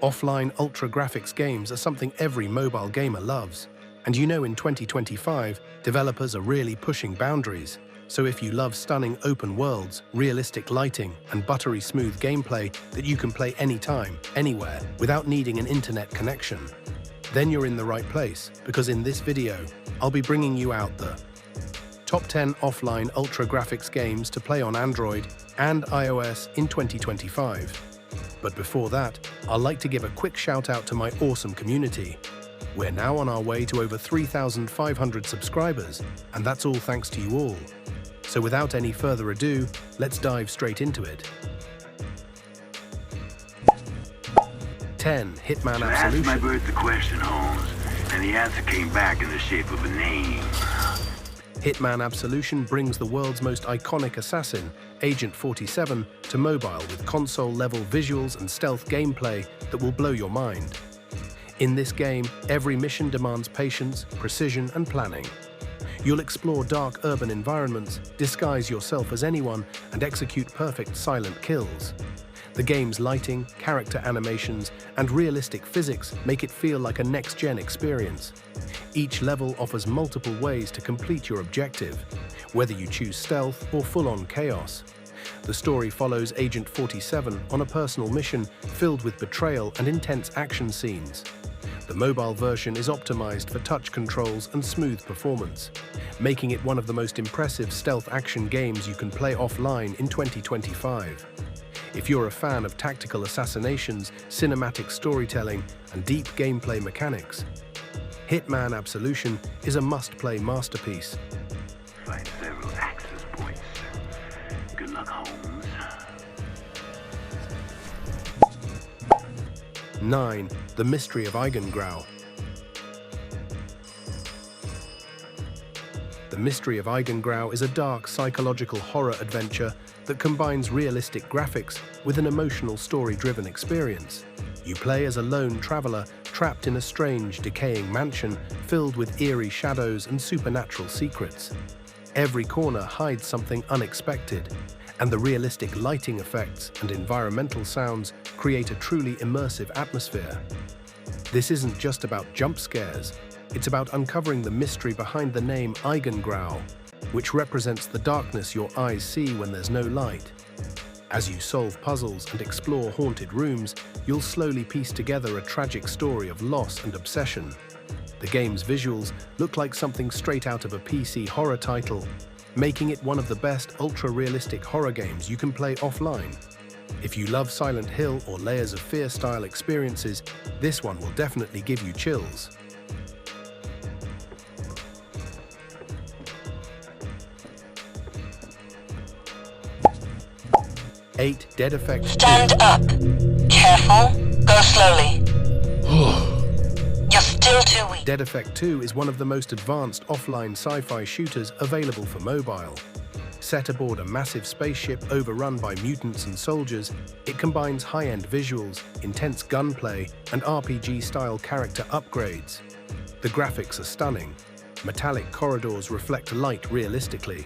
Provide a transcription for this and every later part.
Offline ultra-graphics games are something every mobile gamer loves. And you know in 2025, developers are really pushing boundaries. So if you love stunning open worlds, realistic lighting, and buttery smooth gameplay that you can play anytime, anywhere, without needing an internet connection, then you're in the right place, because in this video, I'll be bringing you out the top 10 offline ultra-graphics games to play on Android and iOS in 2025. But before that, I'd like to give a quick shout out to my awesome community. We're now on our way to over 3,500 subscribers, and that's all thanks to you all. So without any further ado, let's dive straight into it. 10. Hitman Absolution. I asked my bird the question, Holmes, and the answer came back in the shape of a name. Hitman Absolution brings the world's most iconic assassin, Agent 47, to mobile with console-level visuals and stealth gameplay that will blow your mind. In this game, every mission demands patience, precision, and planning. You'll explore dark urban environments, disguise yourself as anyone, and execute perfect silent kills. The game's lighting, character animations, and realistic physics make it feel like a next-gen experience. Each level offers multiple ways to complete your objective, whether you choose stealth or full-on chaos. The story follows Agent 47 on a personal mission filled with betrayal and intense action scenes. The mobile version is optimized for touch controls and smooth performance, making it one of the most impressive stealth action games you can play offline in 2025. If you're a fan of tactical assassinations, cinematic storytelling, and deep gameplay mechanics, Hitman Absolution is a must-play masterpiece. Find several access points. Good luck, Holmes. 9. The Mystery of Eigengrau. The Mystery of Eigengrau is a dark psychological horror adventure that combines realistic graphics with an emotional story-driven experience. You play as a lone traveler trapped in a strange, decaying mansion filled with eerie shadows and supernatural secrets. Every corner hides something unexpected, and the realistic lighting effects and environmental sounds create a truly immersive atmosphere. This isn't just about jump scares, it's about uncovering the mystery behind the name Eigengrau, which represents the darkness your eyes see when there's no light. As you solve puzzles and explore haunted rooms, you'll slowly piece together a tragic story of loss and obsession. The game's visuals look like something straight out of a PC horror title, making it one of the best ultra-realistic horror games you can play offline. If you love Silent Hill or Layers of Fear style experiences, this one will definitely give you chills. 8. Dead Effect 2. Stand up. Careful. Go slowly. You're still too weak. Dead Effect 2 is one of the most advanced offline sci-fi shooters available for mobile. Set aboard a massive spaceship overrun by mutants and soldiers, it combines high-end visuals, intense gunplay, and RPG-style character upgrades. The graphics are stunning. Metallic corridors reflect light realistically.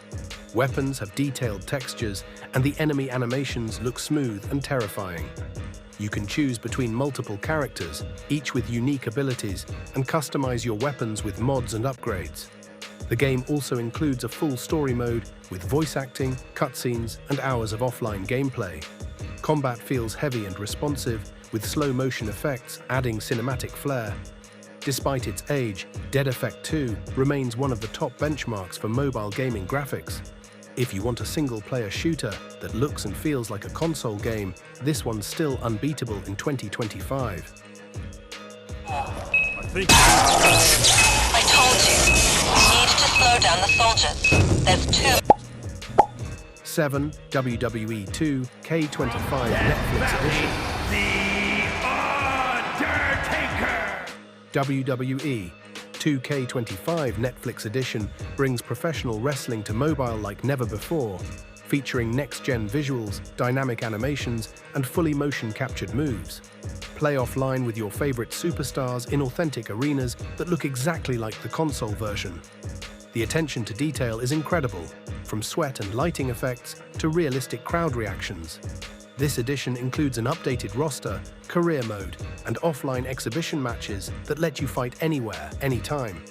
Weapons have detailed textures, and the enemy animations look smooth and terrifying. You can choose between multiple characters, each with unique abilities, and customize your weapons with mods and upgrades. The game also includes a full story mode with voice acting, cutscenes, and hours of offline gameplay. Combat feels heavy and responsive, with slow motion effects adding cinematic flair. Despite its age, Dead Effect 2 remains one of the top benchmarks for mobile gaming graphics. If you want a single-player shooter that looks and feels like a console game, this one's still unbeatable in 2025. I told you. We need to slow down the soldiers. There's 2. 7. WWE 2 K25 Netflix Edition. WWE 2K25 Netflix Edition brings professional wrestling to mobile like never before, featuring next-gen visuals, dynamic animations, and fully motion-captured moves. Play offline with your favorite superstars in authentic arenas that look exactly like the console version. The attention to detail is incredible, from sweat and lighting effects to realistic crowd reactions. This edition includes an updated roster, career mode, and offline exhibition matches that let you fight anywhere, anytime.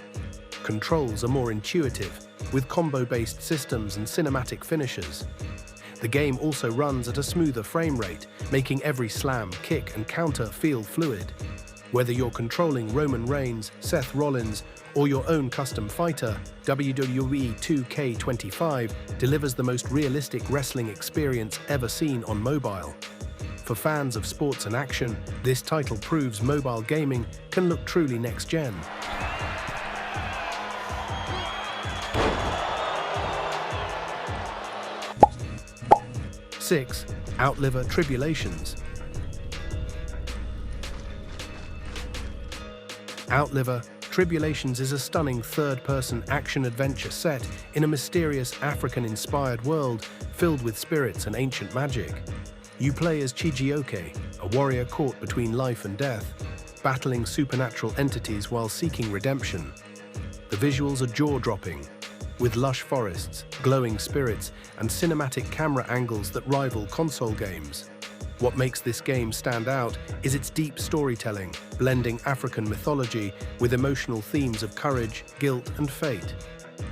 Controls are more intuitive, with combo-based systems and cinematic finishes. The game also runs at a smoother frame rate, making every slam, kick, and counter feel fluid. Whether you're controlling Roman Reigns, Seth Rollins, or your own custom fighter, WWE 2K25 delivers the most realistic wrestling experience ever seen on mobile. For fans of sports and action, this title proves mobile gaming can look truly next-gen. Six, Outliver Tribulations. Outliver Tribulations is a stunning third-person action-adventure set in a mysterious African-inspired world filled with spirits and ancient magic. You play as Chijioke, a warrior caught between life and death, battling supernatural entities while seeking redemption. The visuals are jaw-dropping, with lush forests, glowing spirits, and cinematic camera angles that rival console games. What makes this game stand out is its deep storytelling, blending African mythology with emotional themes of courage, guilt, and fate.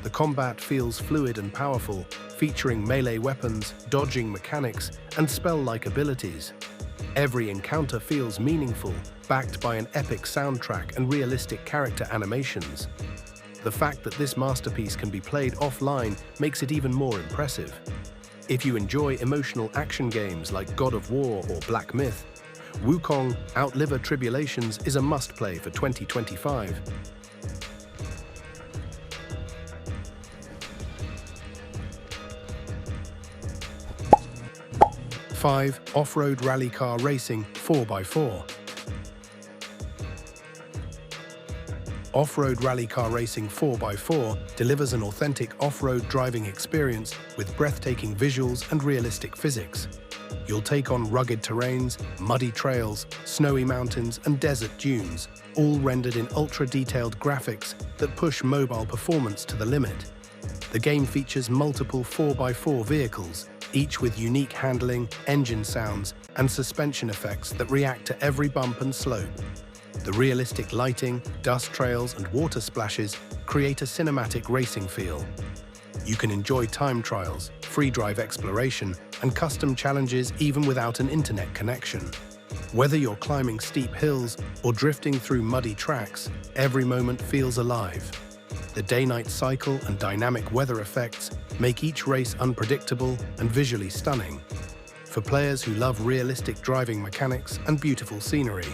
The combat feels fluid and powerful, featuring melee weapons, dodging mechanics, and spell-like abilities. Every encounter feels meaningful, backed by an epic soundtrack and realistic character animations. The fact that this masterpiece can be played offline makes it even more impressive. If you enjoy emotional action games like God of War or Black Myth, Wukong Outliver Tribulations is a must-play for 2025. 5. Off-road rally car racing 4x4. Off-road rally car racing 4x4 delivers an authentic off-road driving experience with breathtaking visuals and realistic physics. You'll take on rugged terrains, muddy trails, snowy mountains, and desert dunes, all rendered in ultra-detailed graphics that push mobile performance to the limit. The game features multiple 4x4 vehicles, each with unique handling, engine sounds, and suspension effects that react to every bump and slope. The realistic lighting, dust trails, and water splashes create a cinematic racing feel. You can enjoy time trials, free drive exploration, and custom challenges even without an internet connection. Whether you're climbing steep hills or drifting through muddy tracks, every moment feels alive. The day-night cycle and dynamic weather effects make each race unpredictable and visually stunning. For players who love realistic driving mechanics and beautiful scenery,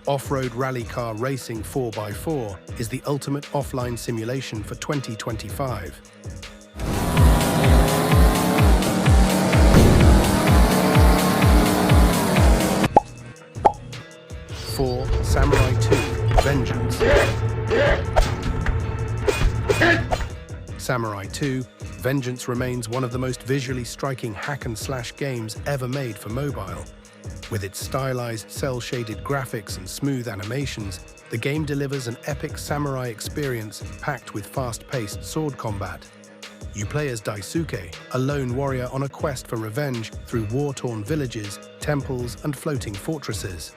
Off-road rally car racing 4x4 is the ultimate offline simulation for 2025. 4. Samurai 2: Vengeance. Samurai 2: Vengeance remains one of the most visually striking hack-and-slash games ever made for mobile. With its stylized, cel-shaded graphics and smooth animations, the game delivers an epic samurai experience packed with fast-paced sword combat. You play as Daisuke, a lone warrior on a quest for revenge through war-torn villages, temples, and floating fortresses.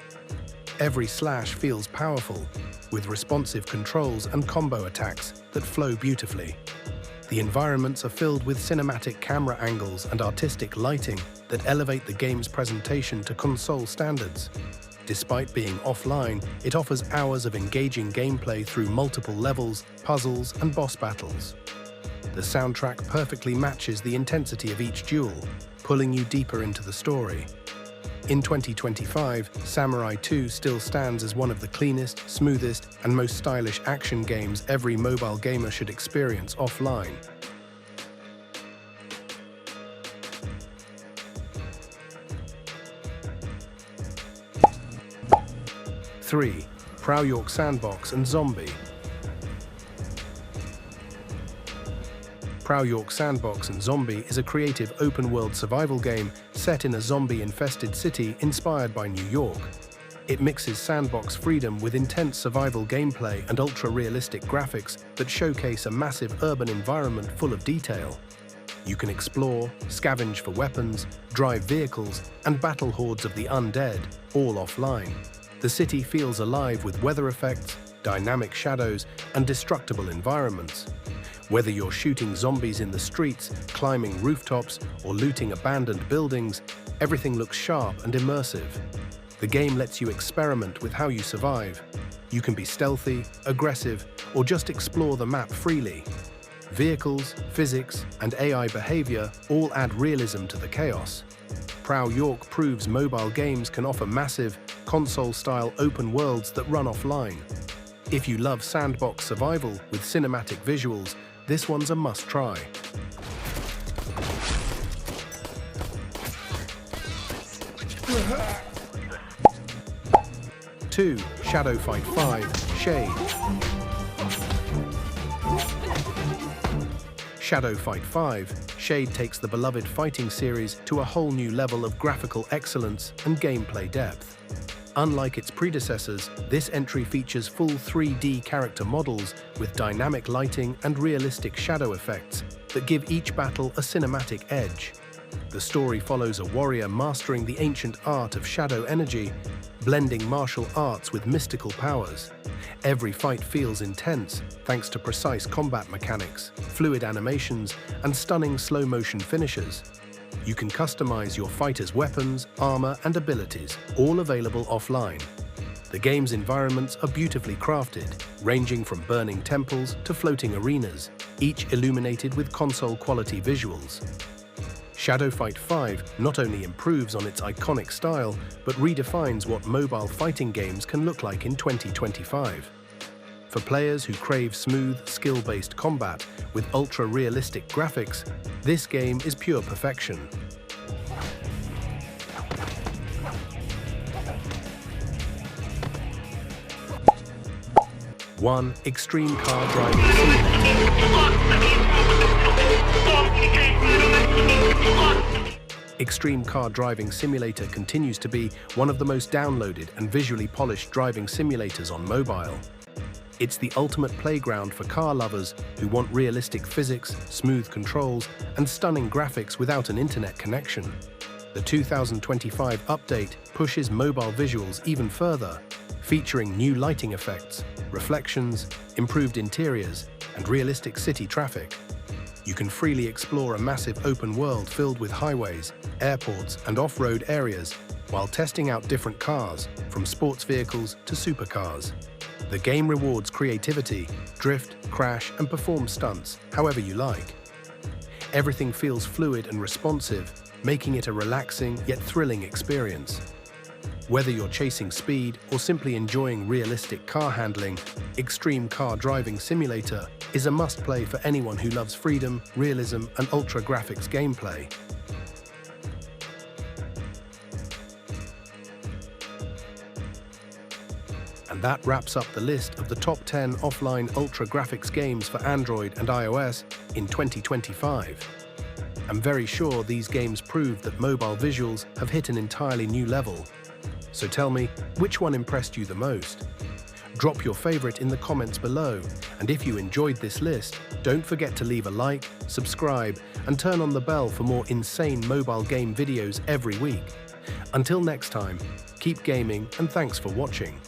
Every slash feels powerful, with responsive controls and combo attacks that flow beautifully. The environments are filled with cinematic camera angles and artistic lighting that elevate the game's presentation to console standards. Despite being offline, it offers hours of engaging gameplay through multiple levels, puzzles, and boss battles. The soundtrack perfectly matches the intensity of each duel, pulling you deeper into the story. In 2025, Samurai 2 still stands as one of the cleanest, smoothest, and most stylish action games every mobile gamer should experience offline. 3. Prow Sandbox and Zombie. Prow Sandbox and Zombie is a creative open-world survival game set in a zombie-infested city inspired by New York. It mixes sandbox freedom with intense survival gameplay and ultra-realistic graphics that showcase a massive urban environment full of detail. You can explore, scavenge for weapons, drive vehicles, and battle hordes of the undead, all offline. The city feels alive with weather effects, dynamic shadows, and destructible environments. Whether you're shooting zombies in the streets, climbing rooftops, or looting abandoned buildings, everything looks sharp and immersive. The game lets you experiment with how you survive. You can be stealthy, aggressive, or just explore the map freely. Vehicles, physics, and AI behavior all add realism to the chaos. Prow proves mobile games can offer massive, console-style open worlds that run offline. If you love sandbox survival with cinematic visuals, this one's a must-try. Two, Shadow Fight 5, Shade. Shadow Fight 5, Shade takes the beloved fighting series to a whole new level of graphical excellence and gameplay depth. Unlike its predecessors, this entry features full 3D character models with dynamic lighting and realistic shadow effects that give each battle a cinematic edge. The story follows a warrior mastering the ancient art of shadow energy, blending martial arts with mystical powers. Every fight feels intense thanks to precise combat mechanics, fluid animations, and stunning slow-motion finishes. You can customize your fighter's weapons, armor, and abilities, all available offline. The game's environments are beautifully crafted, ranging from burning temples to floating arenas, each illuminated with console-quality visuals. Shadow Fight 5 not only improves on its iconic style, but redefines what mobile fighting games can look like in 2025. For players who crave smooth, skill-based combat with ultra-realistic graphics, this game is pure perfection. 1. Extreme Car Driving Simulator. Extreme Car Driving Simulator continues to be one of the most downloaded and visually polished driving simulators on mobile. It's the ultimate playground for car lovers who want realistic physics, smooth controls, and stunning graphics without an internet connection. The 2025 update pushes mobile visuals even further, featuring new lighting effects, reflections, improved interiors, and realistic city traffic. You can freely explore a massive open world filled with highways, airports, and off-road areas while testing out different cars, from sports vehicles to supercars. The game rewards creativity, drift, crash, and perform stunts however you like. Everything feels fluid and responsive, making it a relaxing yet thrilling experience. Whether you're chasing speed or simply enjoying realistic car handling, Extreme Car Driving Simulator is a must-play for anyone who loves freedom, realism, and ultra-graphics gameplay. And that wraps up the list of the top 10 offline ultra-graphics games for Android and iOS in 2025. I'm very sure these games prove that mobile visuals have hit an entirely new level. So tell me, which one impressed you the most? Drop your favorite in the comments below, and if you enjoyed this list, don't forget to leave a like, subscribe, and turn on the bell for more insane mobile game videos every week. Until next time, keep gaming and thanks for watching.